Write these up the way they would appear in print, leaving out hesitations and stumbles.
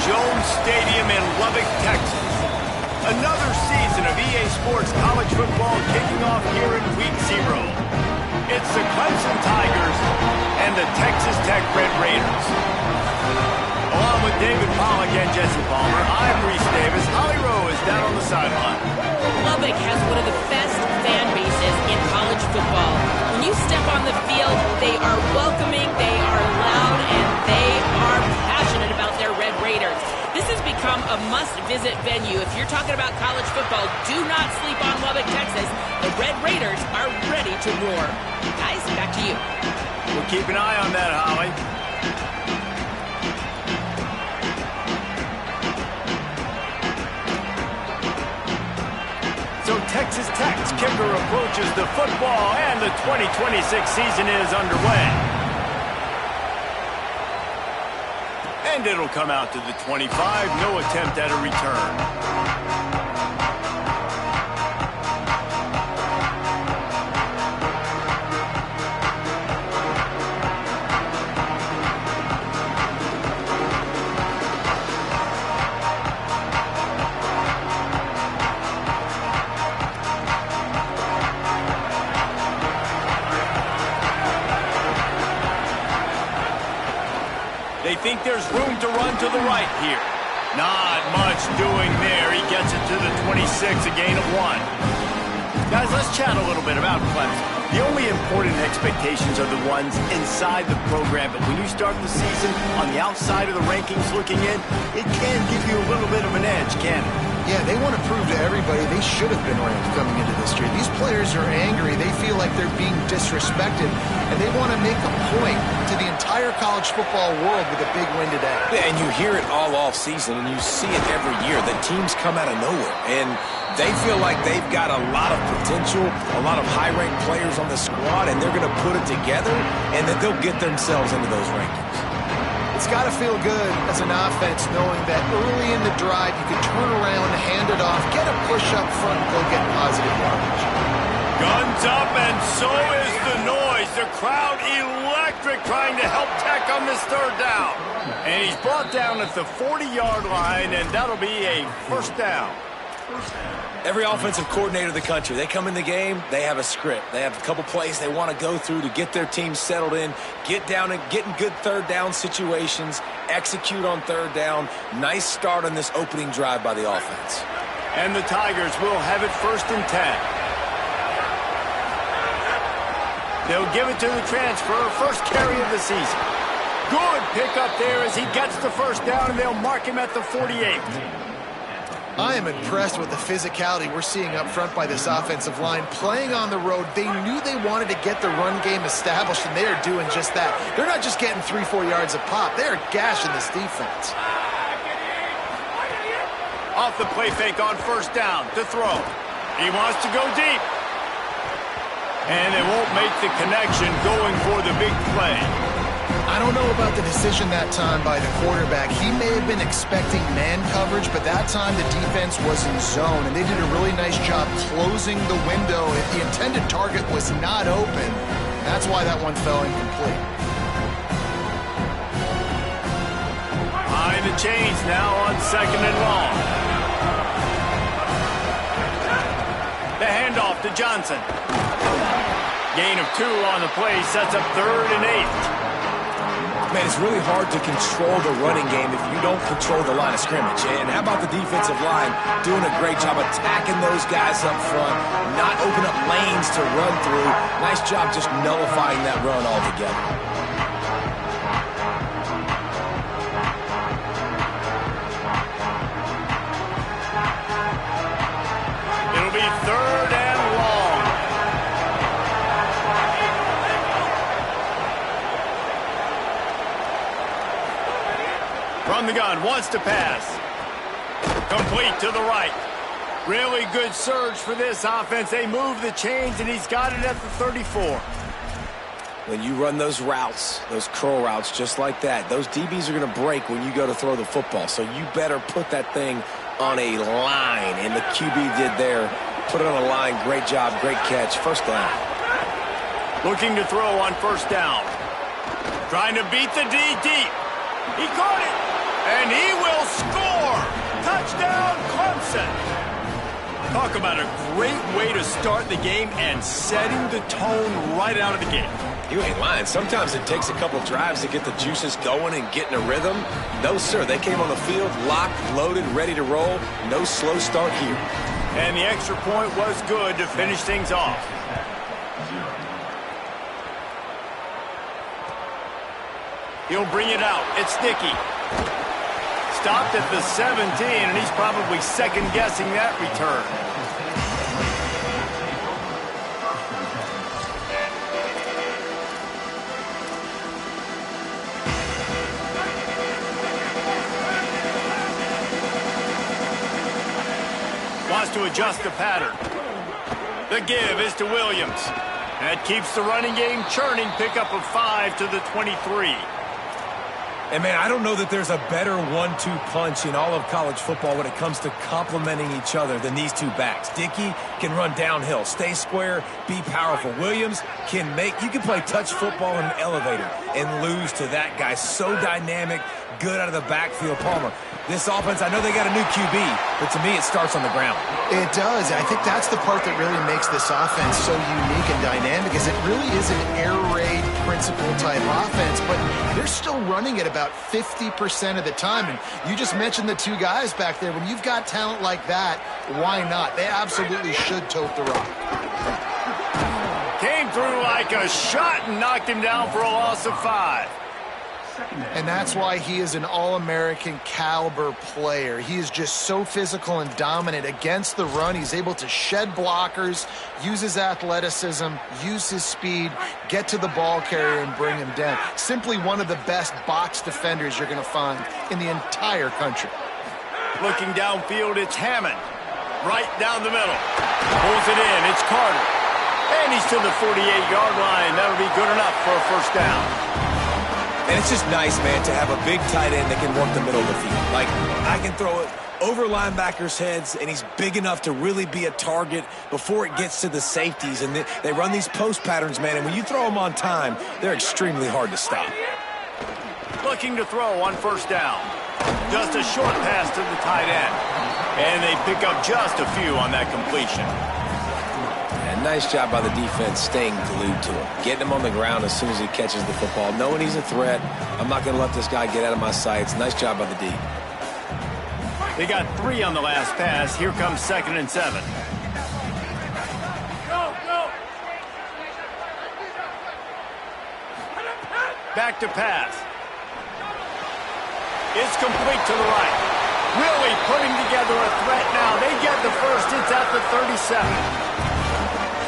Jones Stadium in Lubbock, Texas. Another season of EA Sports college football kicking off here in Week 0. It's the Clemson Tigers and the Texas Tech Red Raiders. Along with David Pollack and Jesse Palmer, I'm Reese Davis. Holly Rowe is down on the sideline. Lubbock has one of the best fan bases in college football. When you step on the field, they are welcoming, they are loud, and they are passionate about their Red Raiders. This has become a must-visit venue. If you're talking about college football, do not sleep on Lubbock, Texas. The Red Raiders are ready to roar. Guys, back to you. We'll keep an eye on that, Holly. So Texas Tech's kicker approaches the football, and the 2026 season is underway. And it'll come out to the 25, no attempt at a return. They think there's room to run to the right here. Not much doing there. He gets it to the 26, a gain of 1. Guys, let's chat a little bit about Clemson. The only important expectations are the ones inside the program, but when you start the season on the outside of the rankings looking in, it can give you a little bit of an edge, can't it? Yeah, they want to prove to everybody they should have been ranked coming into this year. These players are angry. They feel like they're being disrespected, and they want to make a point to the entire college football world with a big win today. Yeah, and you hear it all off season, and you see it every year. The teams come out of nowhere, and they feel like they've got a lot of potential, a lot of high-ranked players on the squad, and they're going to put it together, and then they'll get themselves into those rankings. It's got to feel good as an offense knowing that early in the drive you can turn around, hand it off, get a push up front, and go get positive yardage. Guns up, and so is the noise. The crowd electric trying to help Tech on this third down. And he's brought down at the 40-yard line, and that'll be a first down. Every offensive coordinator in the country, they come in the game, they have a script. They have a couple plays they want to go through to get their team settled in, get down and get in good third down situations, execute on third down. Nice start on this opening drive by the offense. And the Tigers will have it 1st and 10. They'll give it to the transfer, first carry of the season. Good pickup there as he gets the first down, and they'll mark him at the 48. I am impressed with the physicality we're seeing up front by this offensive line. Playing on the road, they knew they wanted to get the run game established, and they are doing just that. They're not just getting 3-4 yards a pop. They are gashing this defense. Off the play fake on first down to throw. He wants to go deep. And they won't make the connection going for the big play. I don't know about the decision that time by the quarterback. He may have been expecting man coverage, but that time the defense was in zone, and they did a really nice job closing the window if the intended target was not open. That's why that one fell incomplete. Behind the chains now on 2nd and long. The handoff to Johnson. Gain of 2 on the play sets up 3rd and 8. Man, it's really hard to control the running game if you don't control the line of scrimmage. And how about the defensive line doing a great job attacking those guys up front, not open up lanes to run through. Nice job just nullifying that run altogether. It'll be 3rd and long. From the gun, wants to pass. Complete to the right. Really good surge for this offense. They move the chains, and he's got it at the 34. When you run those routes, those curl routes just like that, those DBs are going to break when you go to throw the football. So you better put that thing on a line, and the QB did there. Put it on a line. Great job, great catch. First down. Looking to throw on first down. Trying to beat the D deep. He caught it. And he will score! Touchdown, Clemson! Talk about a great way to start the game and setting the tone right out of the gate. You ain't lying. Sometimes it takes a couple drives to get the juices going and get in a rhythm. No, sir. They came on the field locked, loaded, ready to roll. No slow start here. And the extra point was good to finish things off. He'll bring it out. It's Dickey. Stopped at the 17, and he's probably second-guessing that return. Wants to adjust the pattern. The give is to Williams. That keeps the running game churning. Pickup of 5 to the 23. And, man, I don't know that there's a better 1-2 punch in all of college football when it comes to complementing each other than these two backs. Dickey can run downhill, stay square, be powerful. Williams can you can play touch football in an elevator and lose to that guy. So dynamic, good out of the backfield. Palmer, this offense, I know they got a new QB, but to me it starts on the ground. It does. I think that's the part that really makes this offense so unique and dynamic, is it really is an air raid principle type offense, but they're still running it about 50% of the time. And you just mentioned the two guys back there. When you've got talent like that, why not? They absolutely should tote the rock. Came through like a shot and knocked him down for a loss of 5. And that's why he is an All-American caliber player. He is just so physical and dominant against the run. He's able to shed blockers, use his athleticism, use his speed, get to the ball carrier and bring him down. Simply one of the best box defenders you're going to find in the entire country. Looking downfield, it's Hammond. Right down the middle. Pulls it in. It's Carter. And he's to the 48-yard line. That'll be good enough for a first down. And it's just nice, man, to have a big tight end that can work the middle of the field. Like, I can throw it over linebackers' heads, and he's big enough to really be a target before it gets to the safeties. And they run these post patterns, man, and when you throw them on time, they're extremely hard to stop. Looking to throw on first down. Just a short pass to the tight end. And they pick up just a few on that completion. And nice job by the defense staying glued to him. Getting him on the ground as soon as he catches the football. Knowing he's a threat, I'm not going to let this guy get out of my sights. Nice job by the D. They got 3 on the last pass. Here comes 2nd and 7. Back to pass. It's complete to the right. Really putting together a threat now. They get the first. It's at the 37.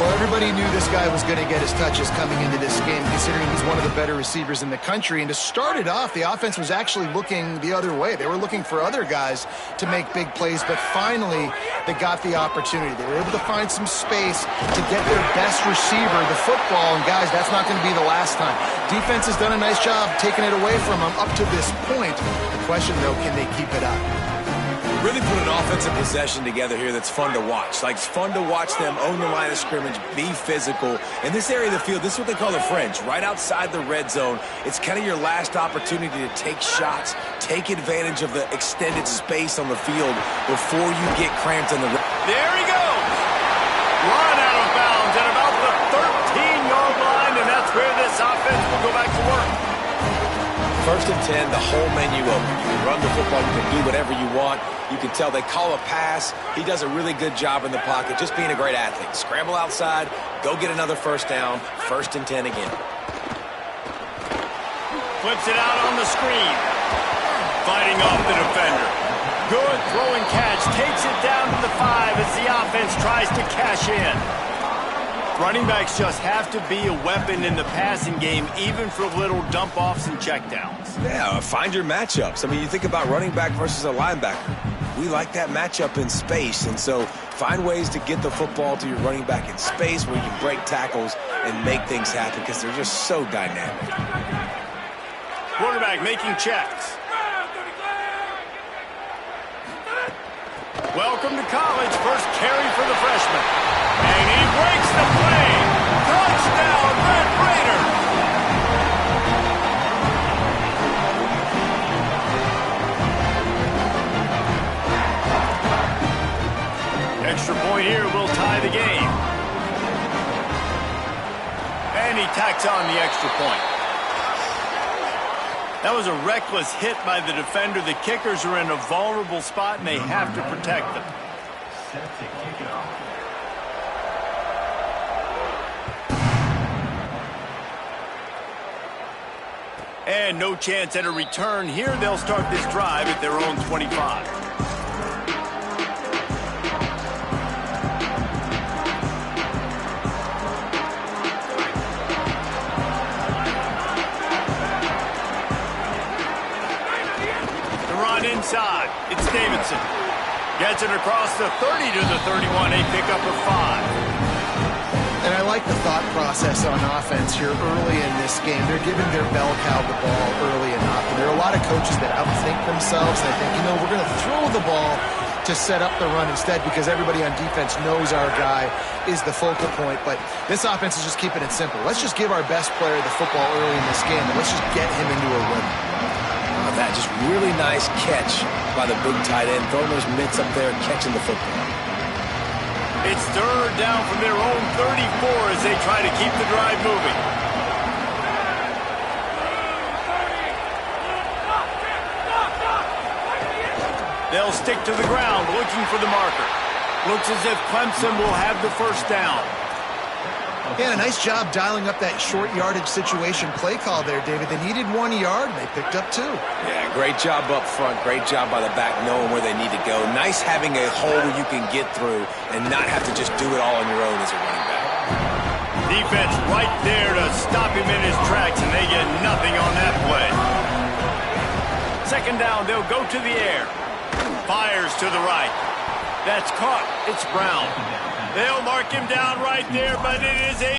Well, everybody knew this guy was going to get his touches coming into this game, considering he's one of the better receivers in the country. And to start it off, the offense was actually looking the other way. They were looking for other guys to make big plays, but finally they got the opportunity. They were able to find some space to get their best receiver the football. And, guys, that's not going to be the last time. Defense has done a nice job taking it away from them up to this point. The question, though, can they keep it up? Really put an offensive possession together here that's fun to watch. Like, it's fun to watch them own the line of scrimmage, be physical. In this area of the field, this is what they call the fringe, right outside the red zone. It's kind of your last opportunity to take shots, take advantage of the extended space on the field before you get cramped in the red. There he goes. Run out of bounds at about the 13-yard line, and that's where this offense will go back to work. 1st and 10, the whole menu open. You can run the football, you can do whatever you want. You can tell they call a pass. He does a really good job in the pocket, just being a great athlete. Scramble outside, go get another first down, 1st and 10 again. Flips it out on the screen. Fighting off the defender. Good throwing catch. Takes it down to the 5 as the offense tries to cash in. Running backs just have to be a weapon in the passing game, even for little dump-offs and checkdowns. Yeah, find your matchups. I mean, you think about running back versus a linebacker. We like that matchup in space, and so find ways to get the football to your running back in space where you can break tackles and make things happen because they're just so dynamic. Quarterback making checks. Welcome to college. First carry for the freshman. And he breaks the play. Touchdown, Red Raiders. extra point. That was a reckless hit by the defender. The kickers are in a vulnerable spot, and they have to protect them. Set to kick it off. And no chance at a return here. They'll start this drive at their own 25. The run inside. It's Davidson. Gets it across the 30 to the 31. A pickup of 5. And I like the thought process on offense here early in this game. They're giving their bell cow the ball early and often. There are a lot of coaches that outthink themselves. They think, we're going to throw the ball to set up the run instead because everybody on defense knows our guy is the focal point. But this offense is just keeping it simple. Let's just give our best player the football early in this game, and let's just get him into a rhythm. That just really nice catch by the big tight end, throwing those mitts up there and catching the football. It's third down from their own 34 as they try to keep the drive moving. They'll stick to the ground looking for the marker. Looks as if Clemson will have the first down. Yeah, a nice job dialing up that short yardage situation play call there, David. They needed 1 yard, and they picked up 2. Yeah, great job up front. Great job by the back knowing where they need to go. Nice having a hole where you can get through and not have to just do it all on your own as a running back. Defense right there to stop him in his tracks, and they get nothing on that play. Second down, they'll go to the air. Fires to the right. That's caught. It's Brown. They'll mark him down right there, but it is a